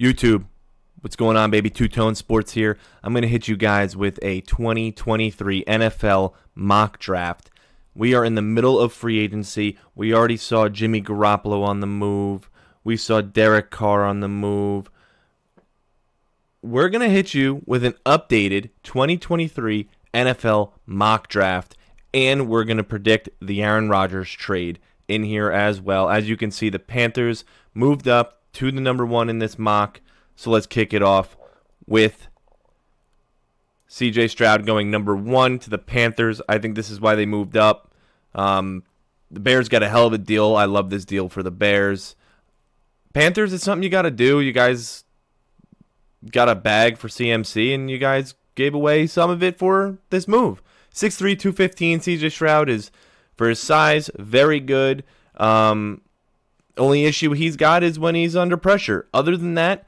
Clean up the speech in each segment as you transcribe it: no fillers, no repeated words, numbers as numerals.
YouTube, what's going on, baby? TwoToneSports here. I'm going to hit you guys with a 2023 NFL mock draft. We are in the middle of free agency. We already saw Jimmy Garoppolo on the move. We saw Derek Carr on the move. We're going to hit you with an updated 2023 NFL mock draft, and we're going to predict the Aaron Rodgers trade in here as well. As you can see, the Panthers moved up to the number one in this mock. So let's kick it off with C.J. Stroud going number one to the Panthers. I think this is why they moved up. The Bears got a hell of a deal. I love this deal for the Bears. Panthers, it's something you got to do. You guys got a bag for CMC, and you guys gave away some of it for this move. 6'3", 215. C.J. Stroud is, for his size, very good. Only issue he's got is when he's under pressure. Other than that,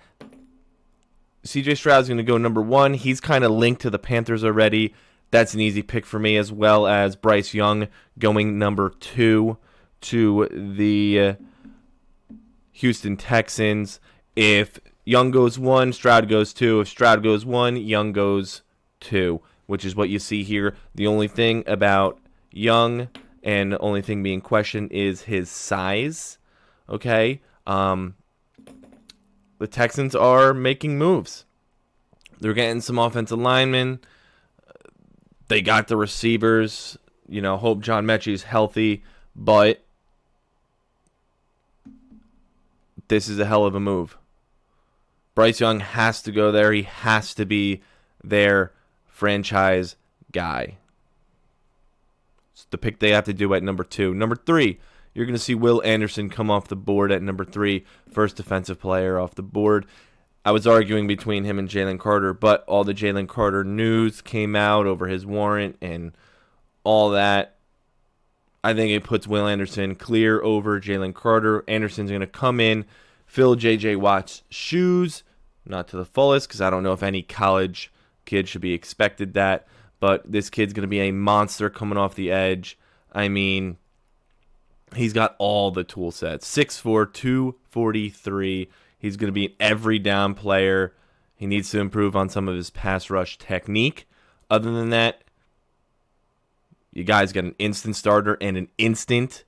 C.J. Stroud's going to go number one. He's kind of linked to the Panthers already. That's an easy pick for me, as well as Bryce Young going number two to the Houston Texans. If Young goes one, Stroud goes two. If Stroud goes one, Young goes two, which is what you see here. The only thing about Young and the only thing being questioned is his size. Okay? The Texans are making moves. They're getting some offensive linemen. They got the receivers. Hope John Mechie's healthy, but this is a hell of a move. Bryce Young has to go there. He has to be their franchise guy. It's the pick they have to do at number two. Number three, you're going to see Will Anderson come off the board at number three, first defensive player off the board. I was arguing between him and Jalen Carter, but all the Jalen Carter news came out over his warrant and all that. I think it puts Will Anderson clear over Jalen Carter. Anderson's going to come in, fill J.J. Watt's shoes, not to the fullest, because I don't know if any college kid should be expected that, but this kid's going to be a monster coming off the edge. I mean, he's got all the tool sets. 6'4", 243. He's going to be an every down player. He needs to improve on some of his pass rush technique. Other than that, you guys got an instant starter and an instant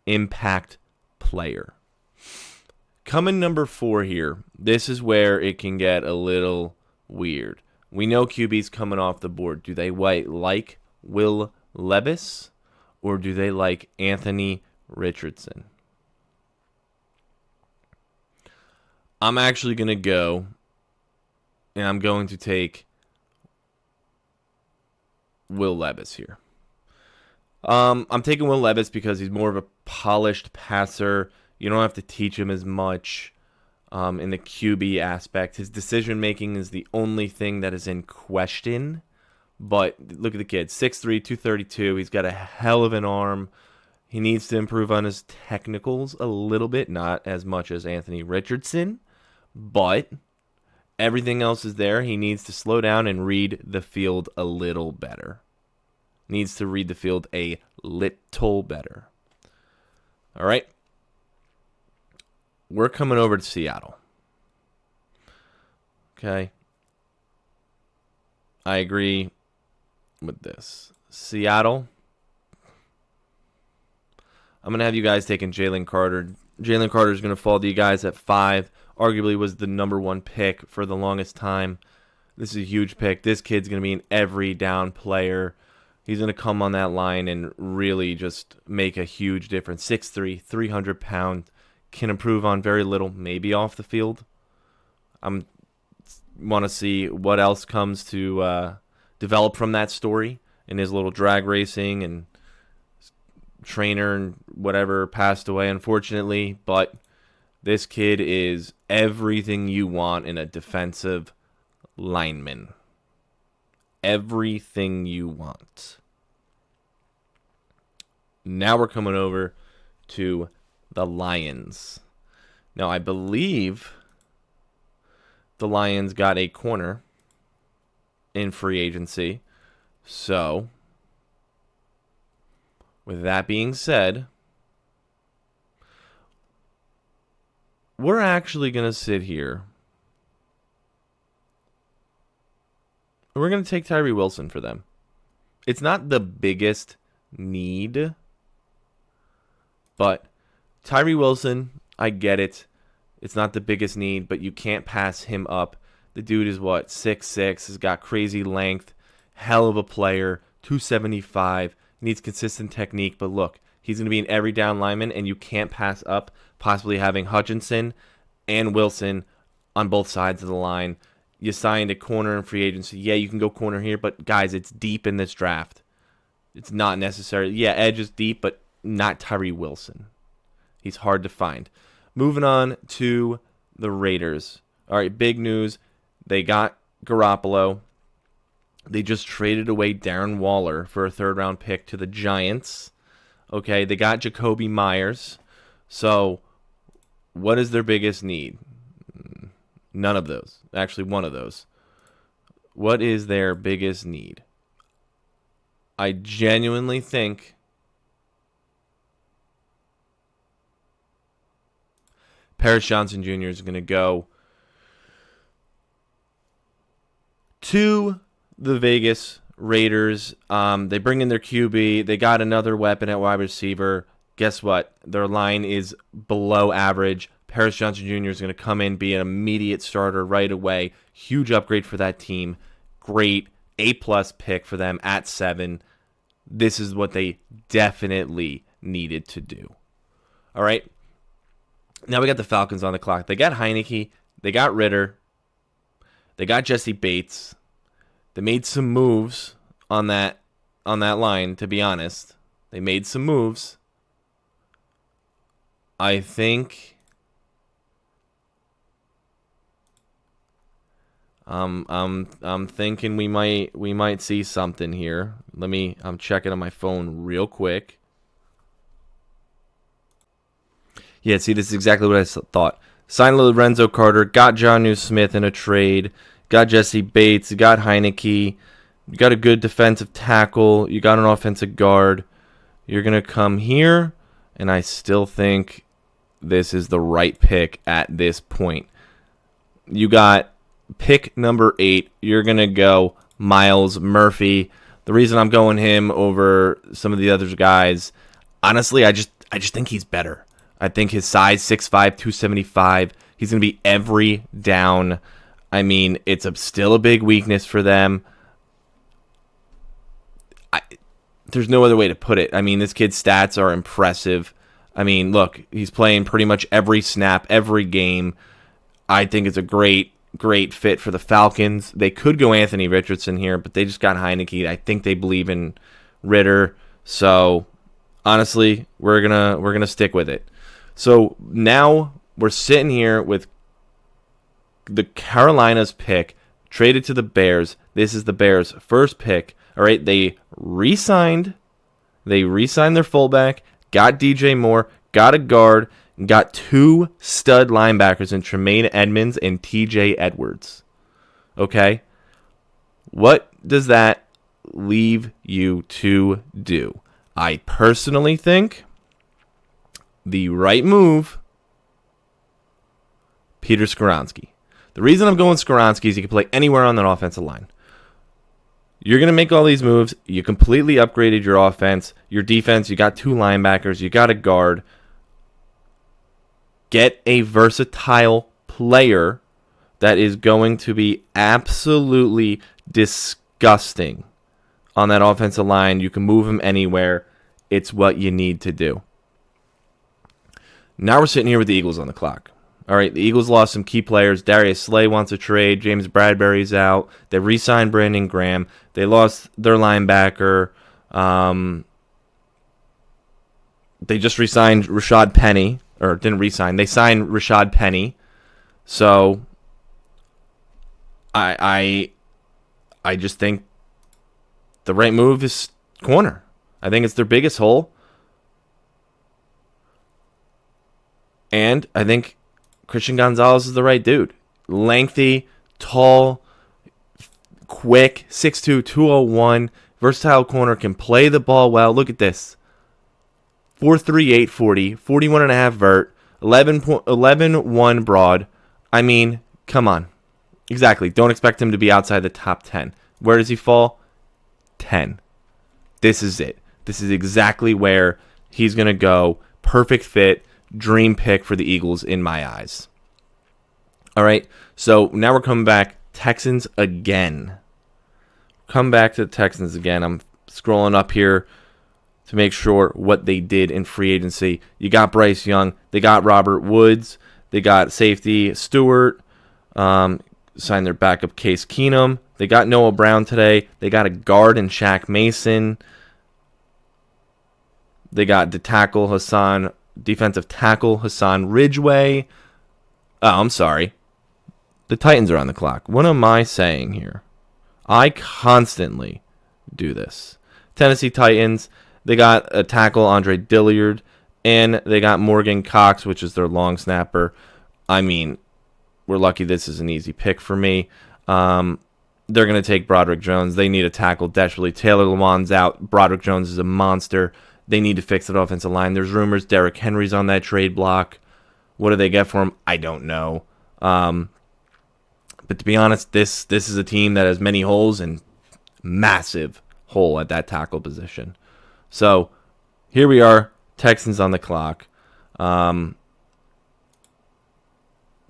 impact player. Coming number four here, this is where it can get a little weird. We know QB's coming off the board. Do they like Will Levis or do they like Anthony Richardson? I'm actually going to go, and I'm going to take Will Levis here. I'm taking Will Levis because he's more of a polished passer. You don't have to teach him as much in the QB aspect. His decision-making is the only thing that is in question. But look at the kid, 6'3", 232. He's got a hell of an arm. He needs to improve on his technicals a little bit, not as much as Anthony Richardson. But everything else is there. He needs to slow down and read the field a little better. Needs to read the field a little better. All right. We're coming over to Seattle. Okay. I agree with this. Seattle. I'm going to have you guys taking Jalen Carter. Jalen Carter is going to fall to you guys at 5. Arguably was the number one pick for the longest time. This is a huge pick. This kid's going to be an every down player. He's going to come on that line and really just make a huge difference. 6'3", 300 pounds. Can improve on very little, maybe off the field. I want to see what else comes to develop from that story in his little drag racing, and trainer and whatever passed away, unfortunately. But this kid is everything you want in a defensive lineman. Everything you want. Now we're coming over to the Lions. Now, I believe the Lions got a corner in free agency. So, with that being said, we're actually going to sit here. We're going to take Tyree Wilson for them. It's not the biggest need, but Tyree Wilson, I get it. It's not the biggest need, but you can't pass him up. The dude is what, 6'6", has got crazy length, hell of a player, 275, needs consistent technique, but look, he's going to be an every down lineman, and you can't pass up possibly having Hutchinson and Wilson on both sides of the line. You signed a corner in free agency. Yeah, you can go corner here, but guys, it's deep in this draft. It's not necessary. Yeah, edge is deep, but not Tyree Wilson. He's hard to find. Moving on to the Raiders. All right, big news. They got Garoppolo. They just traded away Darren Waller for a third-round pick to the Giants. Okay, they got Jacoby Myers. So, what is their biggest need? None of those. Actually, one of those. What is their biggest need? I genuinely think Paris Johnson Jr. is going to go to the Vegas Raiders. They bring in their QB. They got another weapon at wide receiver. Guess what? Their line is below average. Paris Johnson Jr. is going to come in, be an immediate starter right away. Huge upgrade for that team. Great A-plus pick for them at 7. This is what they definitely needed to do. All right. Now we got the Falcons on the clock. They got Heineke. They got Ritter. They got Jesse Bates. They made some moves on that line, to be honest. They made some moves. I think I'm thinking we might see something here. I'm checking on my phone real quick. Yeah, see, this is exactly what I thought. Signed Lorenzo Carter, got Jonnu Smith in a trade, got Jesse Bates, got Heineke, you got a good defensive tackle, you got an offensive guard. You're going to come here, and I still think this is the right pick at this point. You got pick number 8. You're going to go Myles Murphy. The reason I'm going him over some of the other guys, honestly, I just think he's better. I think his size, 6'5", 275, he's going to be every down. I mean, it's still a big weakness for them. There's no other way to put it. I mean, this kid's stats are impressive. I mean, look, he's playing pretty much every snap, every game. I think it's a great fit for the Falcons. They could go Anthony Richardson here, but they just got Heineke. I think they believe in Ritter. So, honestly, we're gonna stick with it. So now we're sitting here with the Carolinas pick traded to the Bears. This is the Bears' first pick. All right, they re-signed their fullback, got DJ Moore, got a guard, got 2 stud linebackers in Tremaine Edmonds and TJ Edwards. Okay? What does that leave you to do? I personally think the right move, Peter Skoronski. The reason I'm going Skoronski is he can play anywhere on that offensive line. You're going to make all these moves. You completely upgraded your offense. Your defense, you got 2 linebackers. You got a guard. Get a versatile player that is going to be absolutely disgusting on that offensive line. You can move him anywhere. It's what you need to do. Now we're sitting here with the Eagles on the clock. All right, the Eagles lost some key players. Darius Slay wants a trade. James Bradbury's out. They re-signed Brandon Graham. They lost their linebacker. They just re-signed Rashad Penny. Or didn't re-sign. They signed Rashad Penny. So, I just think the right move is corner. I think it's their biggest hole. And I think Christian Gonzalez is the right dude. Lengthy, tall, quick, 6'2", 201, versatile corner, can play the ball well. Look at this. 4'3", 840, 41.5 vert. 11-1 broad. I mean, come on. Exactly. Don't expect him to be outside the top 10. Where does he fall? 10. This is it. This is exactly where he's going to go. Perfect fit. Dream pick for the Eagles in my eyes. All right. So now we're coming back. Texans again. Come back to the Texans again. I'm scrolling up here to make sure what they did in free agency. You got Bryce Young. They got Robert Woods. They got safety Stewart. Signed their backup Case Keenum. They got Noah Brown today. They got a guard in Shaq Mason. They got defensive tackle Hassan Ridgeway. Oh, I'm sorry. The Titans are on the clock. What am I saying here? I constantly do this. Tennessee Titans, they got a tackle, Andre Dillard, and they got Morgan Cox, which is their long snapper. I mean, we're lucky this is an easy pick for me. They're going to take Broderick Jones. They need a tackle desperately. Taylor Lewan's out. Broderick Jones is a monster. They need to fix that offensive line. There's rumors Derrick Henry's on that trade block. What do they get for him? I don't know. But to be honest, this is a team that has many holes and massive hole at that tackle position. So here we are, Texans on the clock.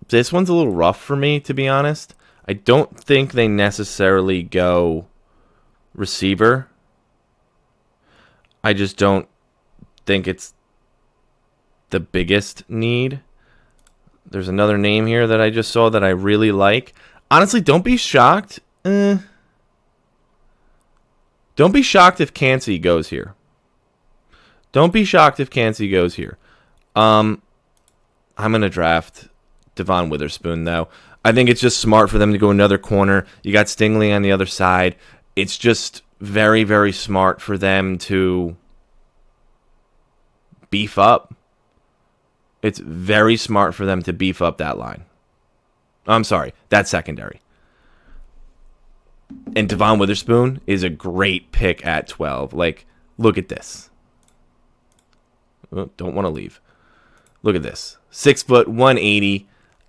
This one's a little rough for me, to be honest. I don't think they necessarily go receiver. I just don't think it's the biggest need. There's another name here that I just saw that I really like. Honestly, don't be shocked. Don't be shocked if Kancey goes here. Don't be shocked if Kancey goes here. I'm going to draft Devon Witherspoon, though. I think it's just smart for them to go another corner. You got Stingley on the other side. It's just very, very smart for them to beef up. It's very smart for them to beef up that line. I'm sorry, that secondary. And Devon Witherspoon is a great pick at 12. Like, look at this. Oh, don't want to leave. Look at this. 6 foot, 180.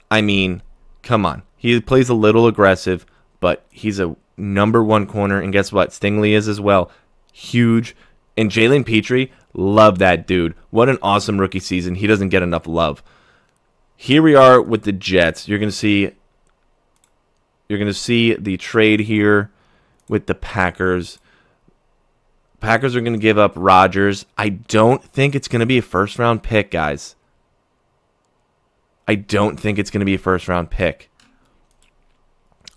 I mean, come on. He plays a little aggressive, but he's a number one corner. And guess what? Stingley is as well. Huge. And Jalen Petrie, love that dude. What an awesome rookie season. He doesn't get enough love. Here we are with the Jets. You're going to see the trade here with the Packers. Packers are going to give up Rodgers. I don't think it's going to be a first-round pick, guys. I don't think it's going to be a first-round pick.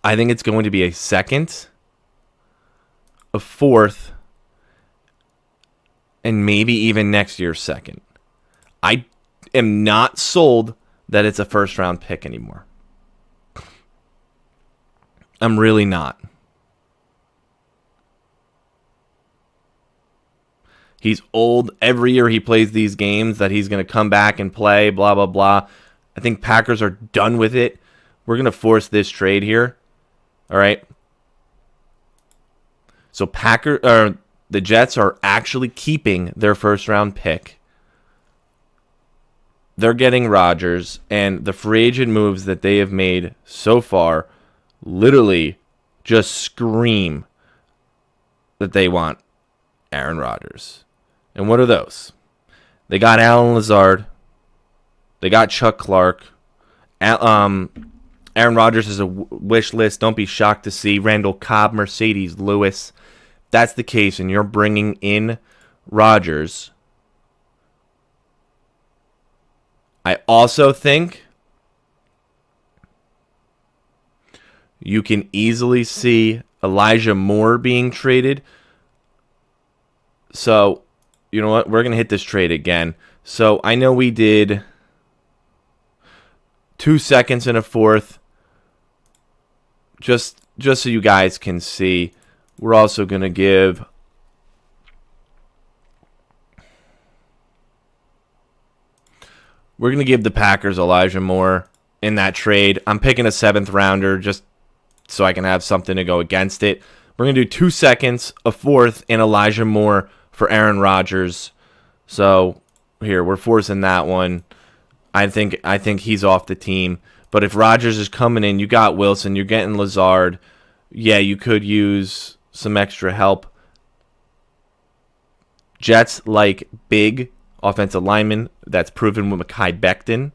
I think it's going to be a second, a fourth, and maybe even next year's second. I am not sold that it's a first-round pick anymore. I'm really not. He's old. Every year he plays these games that he's going to come back and play, blah, blah, blah. I think Packers are done with it. We're going to force this trade here. All right. So the Jets are actually keeping their first-round pick. They're getting Rodgers, and the free agent moves that they have made so far literally just scream that they want Aaron Rodgers. And what are those? They got Alan Lazard. They got Chuck Clark. Aaron Rodgers is a wish list. Don't be shocked to see Randall Cobb, Mercedes Lewis. That's the case, and you're bringing in Rodgers. I also think you can easily see Elijah Moore being traded. So, you know what? We're going to hit this trade again. So, I know we did 2 seconds and a fourth. Just so you guys can see, we're also going to give the Packers Elijah Moore in that trade. I'm picking a 7th rounder just so I can have something to go against it. We're going to do 2 seconds, a fourth, and Elijah Moore for Aaron Rodgers. So here, we're forcing that one. I think he's off the team. But if Rodgers is coming in, you got Wilson, you're getting Lazard. Yeah, you could use some extra help. Jets like big offensive linemen. That's proven with Mekhi Becton.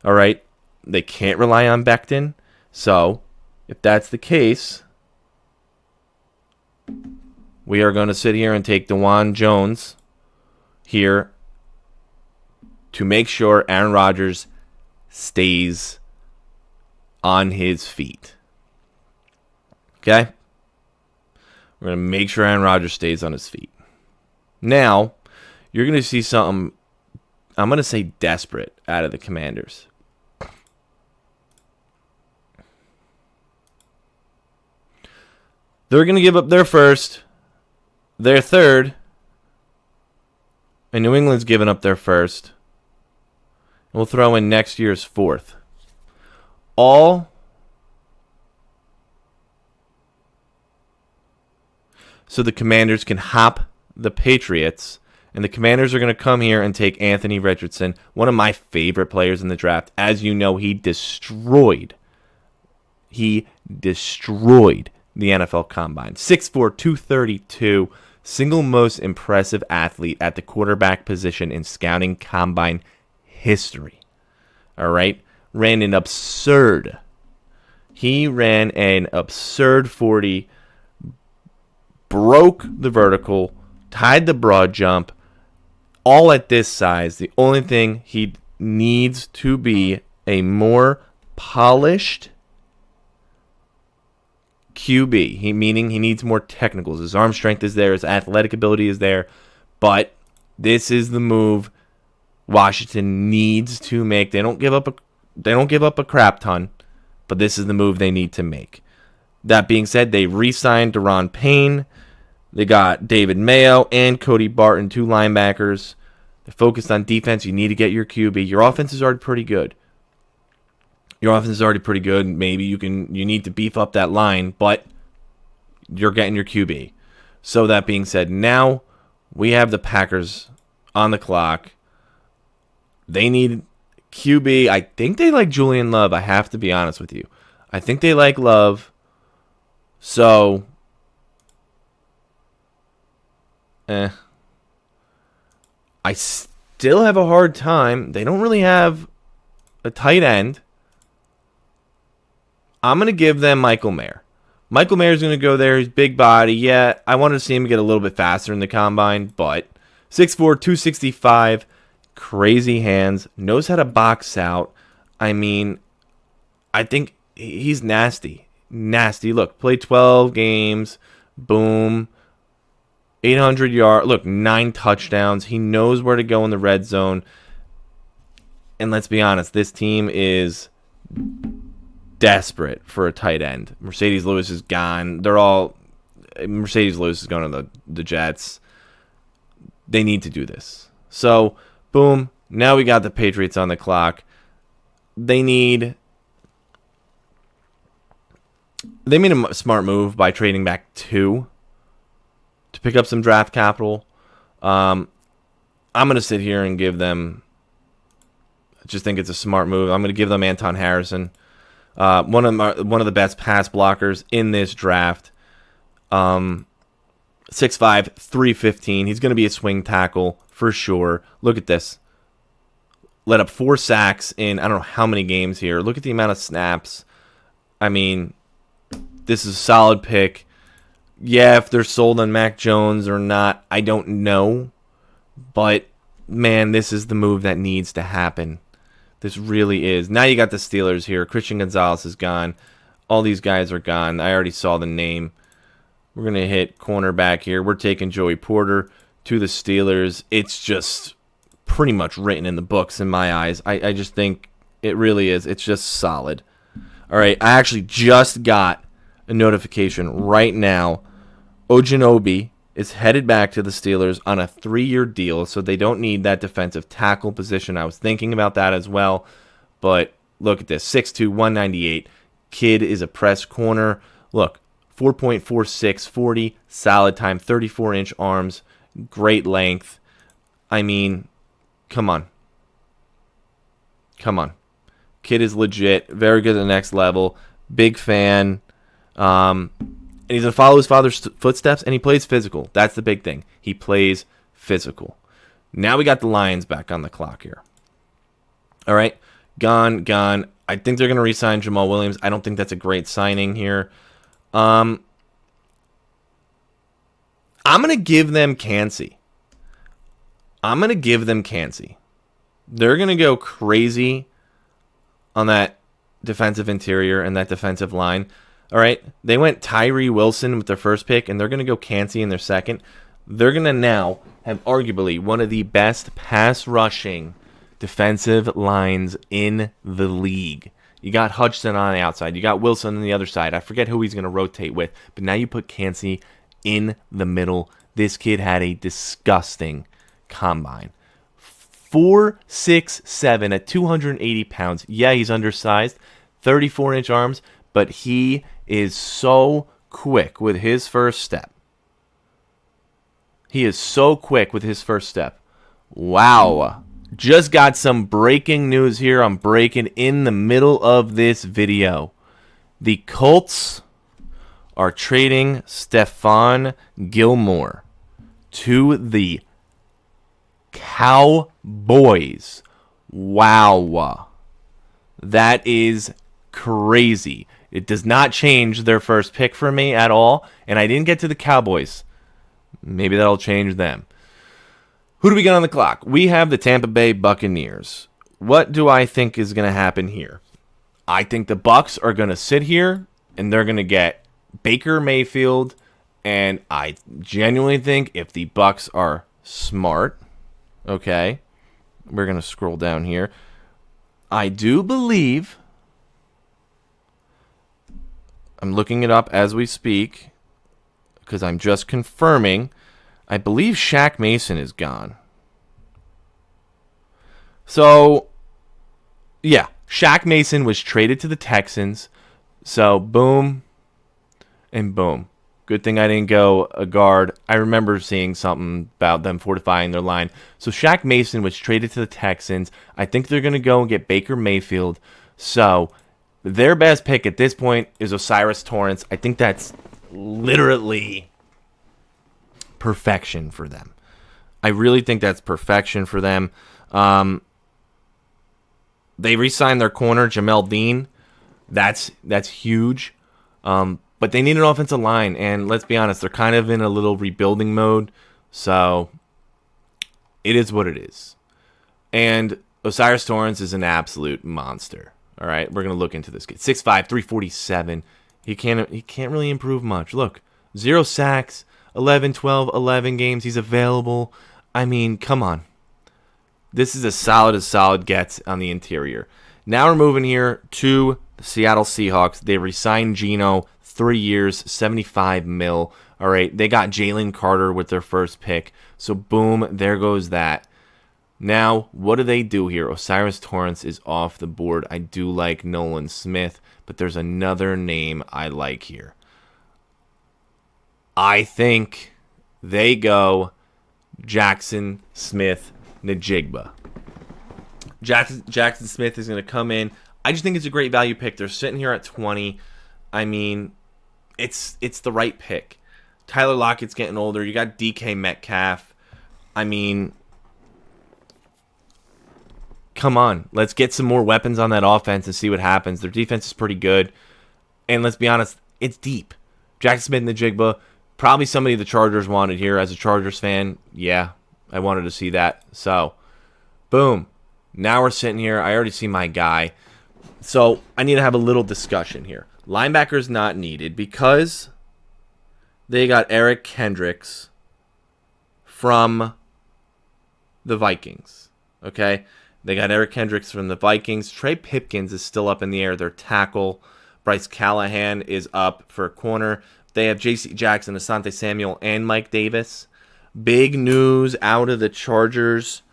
All right. They can't rely on Becton. So, if that's the case, we are going to sit here and take DeJuan Jones here to make sure Aaron Rodgers stays on his feet. Okay? We're going to make sure Aaron Rodgers stays on his feet. Now, you're going to see something, I'm going to say desperate, out of the Commanders. They're going to give up their first, their third, and New England's giving up their first. We'll throw in next year's fourth. All so the Commanders can hop the Patriots, and the Commanders are going to come here and take Anthony Richardson, one of my favorite players in the draft. As you know, he destroyed the NFL Combine. 6'4", 232, single most impressive athlete at the quarterback position in scouting Combine history. All right? Ran an absurd 40, broke the vertical, tied the broad jump, all at this size. The only thing he needs to be a more polished QB, meaning he needs more technicals. His arm strength is there, his athletic ability is there, but this is the move Washington needs to make. They don't give up a crap ton, but this is the move they need to make. That being said, they re-signed Deron Payne. They got David Mayo and Cody Barton, two linebackers. They're focused on defense. You need to get your QB. Your offense is already pretty good. Maybe you need to beef up that line, but you're getting your QB. So that being said, now we have the Packers on the clock. They need QB. I think they like Julian Love. I have to be honest with you. I think they like Love. So, I still have a hard time. They don't really have a tight end. I'm going to give them Michael Mayer. Michael Mayer is going to go there. He's big body. Yeah, I wanted to see him get a little bit faster in the combine, but 6'4", 265, crazy hands, knows how to box out. I mean, I think he's nasty. Look, played 12 games, boom, 800 yards. Look, 9 touchdowns. He knows where to go in the red zone. And let's be honest, this team is desperate for a tight end. Mercedes Lewis is gone. Mercedes Lewis is going to the Jets. They need to do this. So, boom, now we got the Patriots on the clock. They made a smart move by trading back 2 to pick up some draft capital. I'm going to sit here and give them, I just think it's a smart move. I'm going to give them Anton Harrison, one of the best pass blockers in this draft. 6'5", 315. He's going to be a swing tackle for sure. Look at this. Let up 4 sacks in I don't know how many games here. Look at the amount of snaps. I mean, this is a solid pick. Yeah, if they're sold on Mac Jones or not, I don't know. But, man, this is the move that needs to happen. This really is. Now you got the Steelers here. Christian Gonzalez is gone. All these guys are gone. I already saw the name. We're going to hit cornerback here. We're taking Joey Porter to the Steelers. It's just pretty much written in the books in my eyes. I just think it really is. It's just solid. All right, I actually just got a notification right now. Ojinobi is headed back to the Steelers on a 3-year deal, so they don't need that defensive tackle position. I was thinking about that as well, but look at this. 6'2", 198. Kid is a press corner. Look, 4.46, 40, solid time, 34-inch arms, great length. I mean, come on. Come on. Kid is legit. Very good at the next level. Big fan. And he's going to follow his father's footsteps, and he plays physical. That's the big thing. He plays physical. Now we got the Lions back on the clock here. All right. Gone. I think they're going to re-sign Jamal Williams. I don't think that's a great signing here. I'm going to give them Kancey. They're going to go crazy on that defensive interior and that defensive line. All right. They went Tyree Wilson with their first pick, and they're going to go Kancey in their second. They're going to now have arguably one of the best pass rushing defensive lines in the league. You got Hudson on the outside. You got Wilson on the other side. I forget who he's going to rotate with, but now you put Kancey in the middle. This kid had a disgusting combine. 4'6'7" at 280 pounds. Yeah, he's undersized. 34-inch arms, but he is so quick with his first step. Wow. Just got some breaking news here. I'm breaking in the middle of this video. The Colts are trading Stephon Gilmore to the Cowboys. Wow. That is crazy. It does not change their first pick for me at all. And I didn't get to the Cowboys. Maybe that'll change them. Who do we got on the clock? We have the Tampa Bay Buccaneers. What do I think is going to happen here? I think the Bucs are going to sit here and they're going to get Baker Mayfield. And I genuinely think if the Bucs are smart, okay, we're going to scroll down here. I do believe, I'm looking it up as we speak because I'm just confirming, I believe Shaq Mason is gone. So, yeah, Shaq Mason was traded to the Texans. So, boom and boom. Good thing I didn't go a guard. I remember seeing something about them fortifying their line. So, Shaq Mason was traded to the Texans. I think they're going to go and get Baker Mayfield. So, their best pick at this point is Osiris Torrance. I think that's literally perfection for them. I really think that's perfection for them. They re-signed their corner, Jamel Dean. That's huge. But they need an offensive line, and let's be honest, they're kind of in a little rebuilding mode. So it is what it is. And Osiris Torrance is an absolute monster. All right, we're gonna look into this kid. 6'5", 347. He can't really improve much. Look, 0 sacks. 11 games. He's available. I mean, come on. This is as solid gets on the interior. Now we're moving here to the Seattle Seahawks. They re-signed Geno, 3 years, $75 million. All right, they got Jalen Carter with their first pick. So, boom, there goes that. Now, what do they do here? Osiris Torrance is off the board. I do like Nolan Smith, but there's another name I like here. I think they go Jackson Smith-Njigba. Jackson Smith is going to come in. I just think it's a great value pick. They're sitting here at 20. I mean, it's the right pick. Tyler Lockett's getting older. You got DK Metcalf. I mean, come on. Let's get some more weapons on that offense and see what happens. Their defense is pretty good. And let's be honest, it's deep. Jackson Smith-Njigba, probably somebody the Chargers wanted here. As a Chargers fan, yeah, I wanted to see that. So, boom. Now we're sitting here. I already see my guy. So, I need to have a little discussion here. Linebackers not needed because they got Eric Kendricks from the Vikings. Okay? They got Eric Kendricks from the Vikings. Trey Pipkins is still up in the air. Their tackle. Bryce Callahan is up for a corner. They have J.C. Jackson, Asante Samuel, and Mike Davis. Big news out of the Chargers.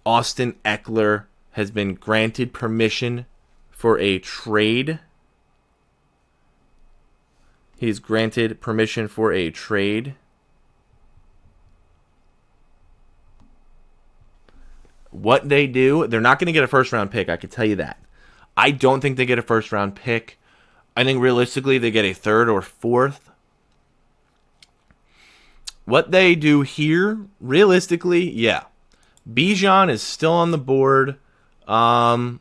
Austin Ekeler has been granted permission for a trade. He's granted permission for a trade. what they do, they're not going to get a first-round pick, I can tell you that. I don't think they get a first-round pick. I think realistically they get a third or fourth. What they do here, realistically, yeah. Bijan is still on the board. And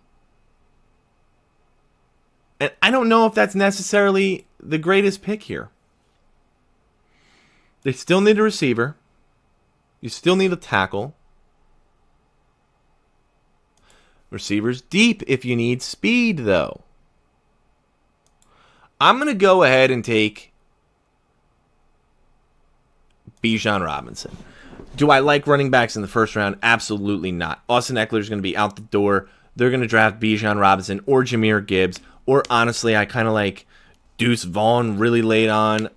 I don't know if that's necessarily the greatest pick here. They still need a receiver. You still need a tackle. Receivers deep if you need speed, though. I'm going to go ahead and take Bijan Robinson. Do I like running backs in the first round? Absolutely not. Austin Ekeler is going to be out the door. They're going to draft Bijan Robinson or Jahmyr Gibbs. Or honestly, I kind of like Deuce Vaughn really late on.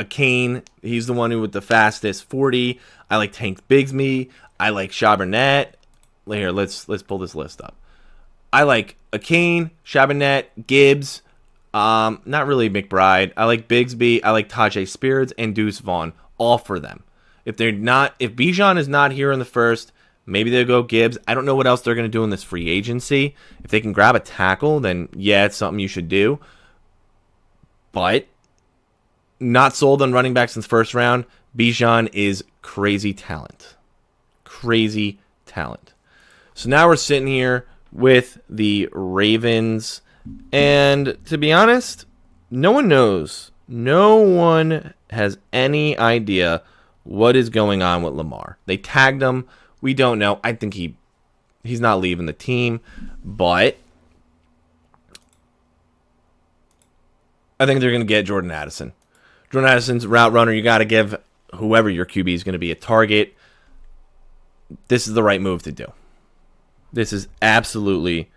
Kane, he's the one who with the fastest 40. I like Tank Bigsby. I like Chabernet. Here, let's pull this list up. I like Kane, Chabernet, Gibbs. Not really McBride. I like Bigsby. I like Tajay Spears and Deuce Vaughn. All for them. If Bijan is not here in the first, maybe they'll go Gibbs. I don't know what else they're going to do in this free agency. If they can grab a tackle, then yeah, it's something you should do. But not sold on running backs in the first round. Bijan is crazy talent. Crazy talent. So now we're sitting here with the Ravens. And to be honest, no one knows. No one has any idea what is going on with Lamar. They tagged him. We don't know. I think he's not leaving the team, but I think they're going to get Jordan Addison. Jordan Addison's route runner. You got to give whoever your QB is going to be a target. This is the right move to do. This is absolutely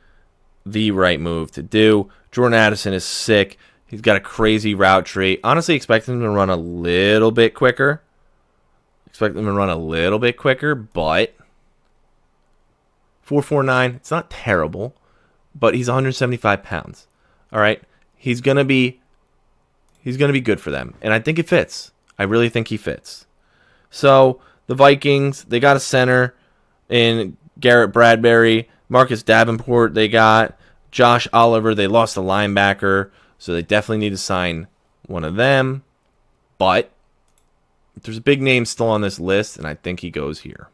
the right move to do. Jordan Addison is sick. He's got a crazy route tree. Honestly, expect him to run a little bit quicker. But 4.49, it's not terrible, but he's 175 pounds. All right, he's gonna be good for them, and I think it fits. I really think he fits. So the Vikings, they got a center in Garrett Bradbury, Marcus Davenport. They got Josh Oliver. They lost a linebacker, so they definitely need to sign one of them. But there's a big name still on this list, and I think he goes here.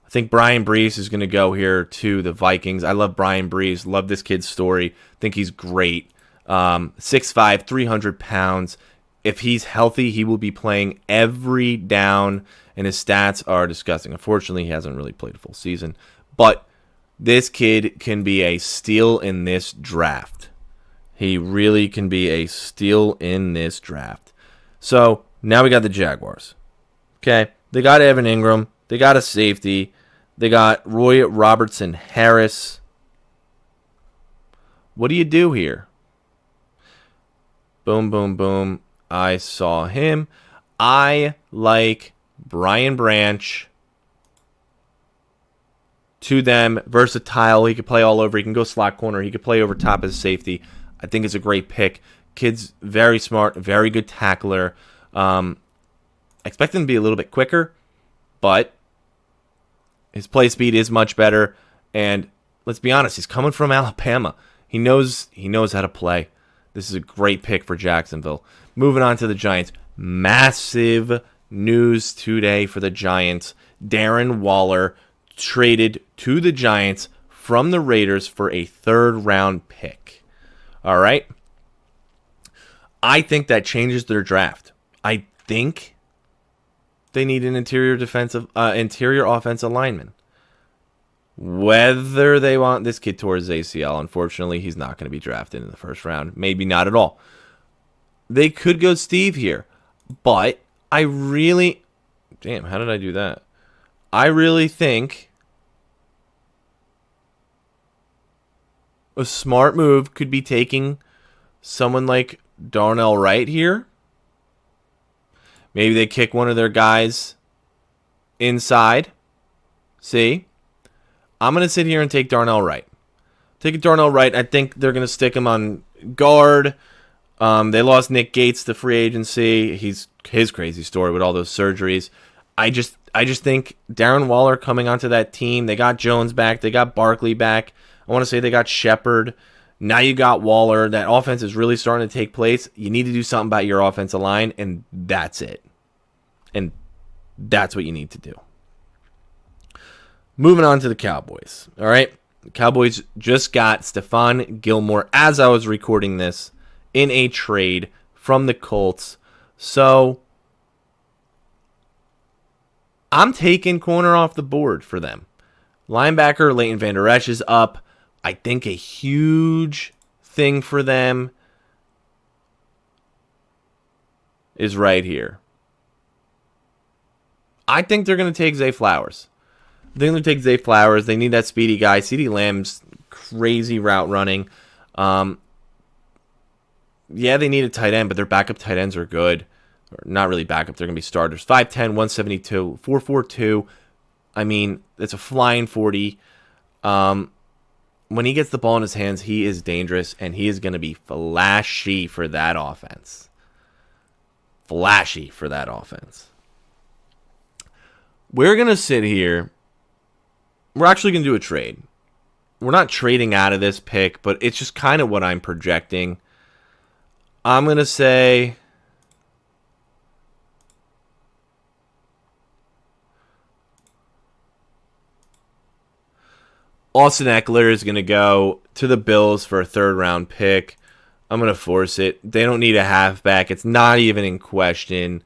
I think Brian Brees is going to go here to the Vikings. I love Brian Brees. Love this kid's story. Think he's great. 6'5", 300 pounds. If he's healthy, he will be playing every down, and his stats are disgusting. Unfortunately, he hasn't really played a full season. But this kid can be a steal in this draft. He really can be a steal in this draft. So now we got the Jaguars. Okay, they got Evan Ingram. They got a safety. They got Roy Robertson Harris. What do you do here? Boom, boom, boom. I saw him. I like Brian Branch. To them, versatile. He could play all over. He can go slot corner. He could play over top as a safety. I think it's a great pick. Kid's very smart, very good tackler. Expect him to be a little bit quicker, but his play speed is much better. And let's be honest, he's coming from Alabama. He knows how to play. This is a great pick for Jacksonville. Moving on to the Giants. Massive news today for the Giants. Darren Waller traded to the Giants from the Raiders for a third-round pick. All right? I think that changes their draft. I think they need an interior offensive lineman. Whether they want this kid towards ACL, unfortunately, he's not going to be drafted in the first round. Maybe not at all. They could go Steve here, but I really... Damn, how did I do that? I really think a smart move could be taking someone like Darnell Wright here. Maybe they kick one of their guys inside. See? I'm going to sit here and take Darnell Wright. Take Darnell Wright. I think they're going to stick him on guard. They lost Nick Gates to free agency. His crazy story with all those surgeries. I I just think Darren Waller coming onto that team, they got Jones back, they got Barkley back. I want to say they got Shepard. Now you got Waller. That offense is really starting to take place. You need to do something about your offensive line, and that's it. And that's what you need to do. Moving on to the Cowboys. All right. The Cowboys just got Stephon Gilmore as I was recording this in a trade from the Colts. So I'm taking corner off the board for them. Linebacker Leighton Vander Esch is up. I think a huge thing for them is right here. I think they're going to take Zay Flowers. They need that speedy guy. CeeDee Lamb's crazy route running. Yeah, they need a tight end, but their backup tight ends are good. Or not really backup. They're going to be starters. 5'10", 172, 4'42". I mean, it's a flying 40. When he gets the ball in his hands, he is dangerous, and he is going to be flashy for that offense. We're going to sit here. We're actually going to do a trade. We're not trading out of this pick, but it's just kind of what I'm projecting. I'm going to say Austin Ekeler is going to go to the Bills for a third-round pick. I'm going to force it. They don't need a halfback. It's not even in question.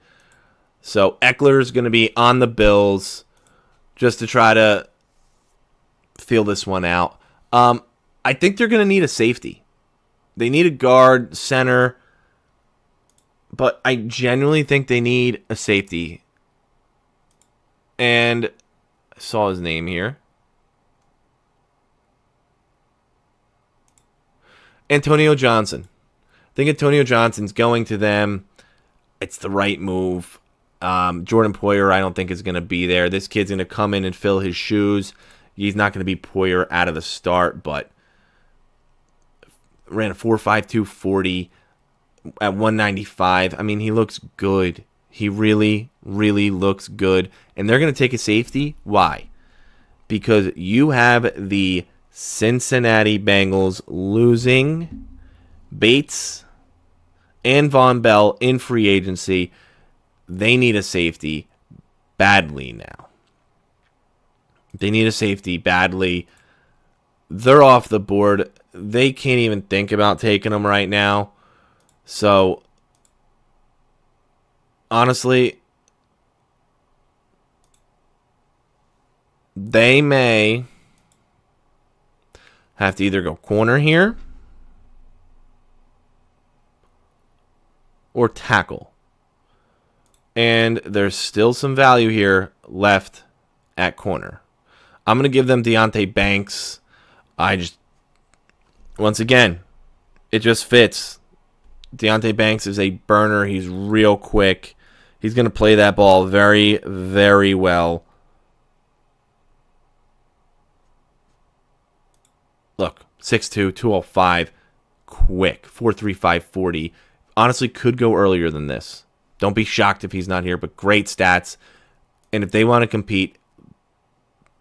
So Ekeler is going to be on the Bills just to try to feel this one out. I think they're going to need a safety. They need a guard, center, but I genuinely think they need a safety. And I saw his name here. Antonio Johnson. I think Antonio Johnson's going to them. It's the right move. Jordan Poyer, I don't think, is going to be there. This kid's going to come in and fill his shoes. He's not going to be Poyer out of the start, but ran a 4.52 40 at 195. I mean, he looks good. He really, really looks good. And they're going to take a safety. Why? Because you have the Cincinnati Bengals losing Bates and Von Bell in free agency. They need a safety badly now. They need a safety badly. They're off the board. They can't even think about taking them right now. So, honestly, they may have to either go corner here or tackle. And there's still some value here left at corner. I'm going to give them Deonte Banks. Once again, it just fits. Deonte Banks is a burner. He's real quick. He's going to play that ball very, very well. Look, 6'2", 205, quick, 4.35 40. Honestly, could go earlier than this. Don't be shocked if he's not here, but great stats. And if they want to compete,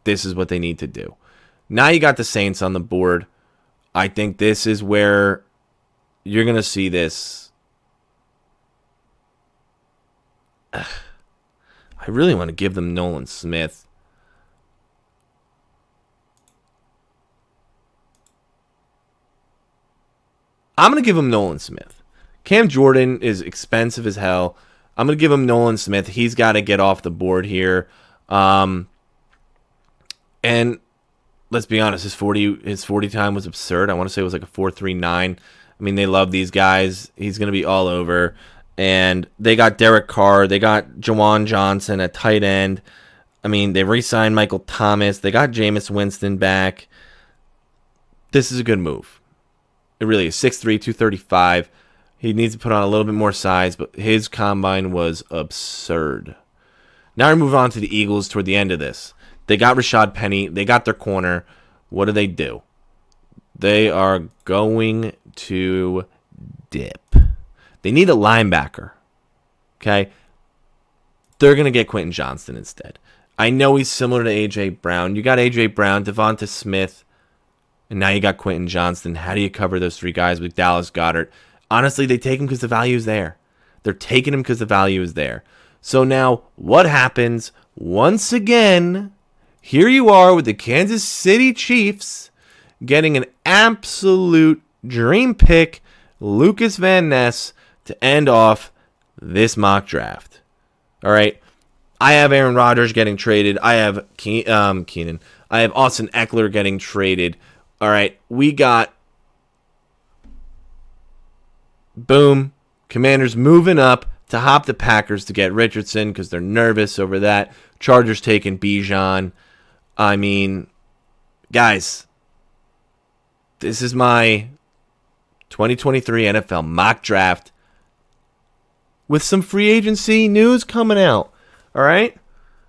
this is what they need to do. Now you got the Saints on the board. I think this is where you're going to see this. I really want to give them Nolan Smith. I'm going to give him Nolan Smith. Cam Jordan is expensive as hell. I'm going to give him Nolan Smith. He's got to get off the board here. And let's be honest, his 40 time was absurd. I want to say it was like a 4.39. I mean, they love these guys. He's going to be all over. And they got Derek Carr. They got Jawan Johnson at tight end. I mean, they re-signed Michael Thomas. They got Jameis Winston back. This is a good move. It really is. 6'3", 235. He needs to put on a little bit more size, but his combine was absurd. Now we move on to the Eagles toward the end of this. They got Rashad Penny. They got their corner. What do? They are going to dip. They need a linebacker. Okay? They're going to get Quentin Johnston instead. I know he's similar to A.J. Brown. You got A.J. Brown, Devonta Smith, and now you got Quentin Johnston. How do you cover those three guys with Dallas Goedert? Honestly, they take him because the value is there. They're taking him because the value is there. So now, what happens? Once again, here you are with the Kansas City Chiefs getting an absolute dream pick, Lucas Van Ness, to end off this mock draft. All right. I have Aaron Rodgers getting traded. I have Keenan. I have Austin Ekeler getting traded. All right. We got, boom, Commanders moving up to hop the Packers to get Richardson because they're nervous over that. Chargers taking Bijan. I mean, guys, this is my 2023 NFL mock draft with some free agency news coming out. All right?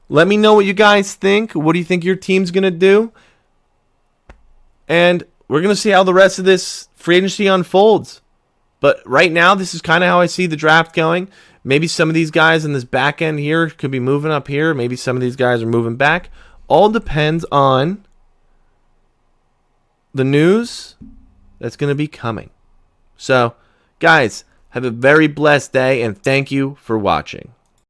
Let me know what you guys think. What do you think your team's going to do? And we're going to see how the rest of this free agency unfolds. But right now, this is kind of how I see the draft going. Maybe some of these guys in this back end here could be moving up here. Maybe some of these guys are moving back. All depends on the news that's going to be coming. So, guys, have a very blessed day, and thank you for watching.